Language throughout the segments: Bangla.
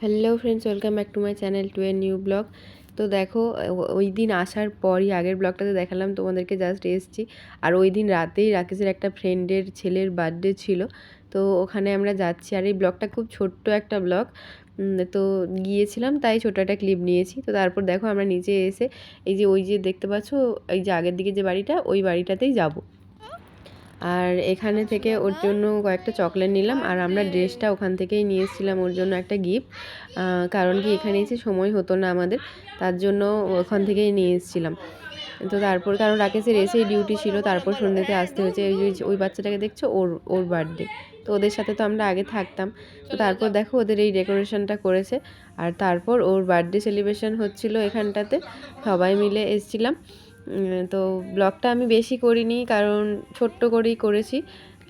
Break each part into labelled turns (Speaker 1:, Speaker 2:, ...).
Speaker 1: Hello friends, welcome back to my channel to a new blog. তো দেখো, ওই দিন আসার পরই আগের ব্লগটাতে দেখালাম তোমাদেরকে, জাস্ট এসেছি। আর ওই দিন রাতেই রাকেশের একটা ফ্রেন্ডের ছেলের বার্থডে ছিল, তো ওখানে আমরা যাচ্ছি। আর এই ব্লগটা খুব ছোট্ট একটা ব্লগ, তো গিয়েছিলাম তাই ছোটো একটা ক্লিপ নিয়েছি। তো তারপর দেখো আমরা নিচে এসে এই যে ওই যে দেখতে পাচ্ছ, এই যে আগের দিকে যে বাড়িটা, ওই বাড়িটাতেই যাব। আর এখানে থেকে ওর জন্য কয়েকটা চকলেট নিলাম, আর আমরা ড্রেসটা ওখান থেকেই নিয়ে এসেছিলাম ওর জন্য একটা গিফট। কারণ কি এখানে এসে সময় হতো না আমাদের, তার জন্য ওখান থেকেই নিয়ে এসেছিলাম। তো তারপর কারণ রাকেশের এসেই ডিউটি ছিল, তারপর সন্ধ্যেতে আসতে হয়েছে। ওই বাচ্চাটাকে দেখছো, ওর ওর বার্থডে, তো ওদের সাথে তো আমরা আগে থাকতাম। তো তারপর দেখো ওদের এই ডেকোরেশনটা করেছে, আর তারপর ওর বার্থডে সেলিব্রেশন হচ্ছিল এখানটাতে, সবাই মিলে এসেছিলাম। তো ব্লগটা আমি বেশি করিনি, কারণ ছোট্ট করেই করেছি।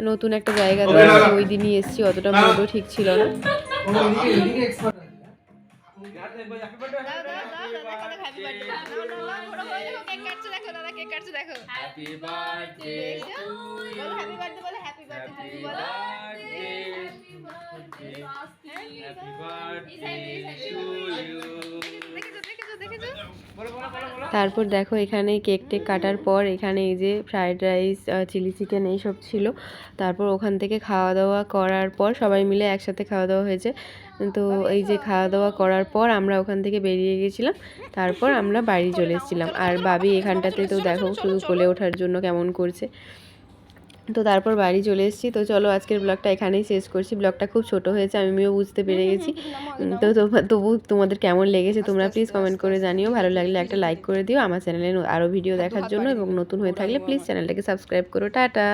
Speaker 1: নতুন একটা জায়গাতে ওই দিনই এসেছি, অতটা মুডও ঠিক ছিল না। তারপর দেখো এখানে কেক টেক কাটার পর এখানে এই যে ফ্রায়েড রাইস, চিলি চিকেন এইসব ছিল। তারপর ওখান থেকে খাওয়া দাওয়া করার পর সবাই মিলে একসাথে খাওয়া দাওয়া হয়েছে। তো এই যে খাওয়া দাওয়া করার পর আমরা ওখান থেকে বেরিয়ে গেছিলাম, তারপর আমরা বাড়ি চলে এসেছিলাম। আর বাবি এখানটাতে তো দেখো শুধু কোলে ওঠার জন্য কেমন করছে। তো তারপর বাড়ি চলে এসেছি। তো চলো আজকের ব্লগটা এখানেই শেষ করছি। ব্লগটা খুব ছোট হয়েছে, আমিও বুঝতে পেরে গেছি। তো তবু তোমাদের কেমন লেগেছে তোমরা প্লিজ কমেন্ট করে জানিও। ভালো লাগলে একটা লাইক করে দিও আমার চ্যানেলে আরও ভিডিও দেখার জন্য, এবং নতুন হয়ে থাকলে প্লিজ চ্যানেলটাকে সাবস্ক্রাইব করো। টাটা।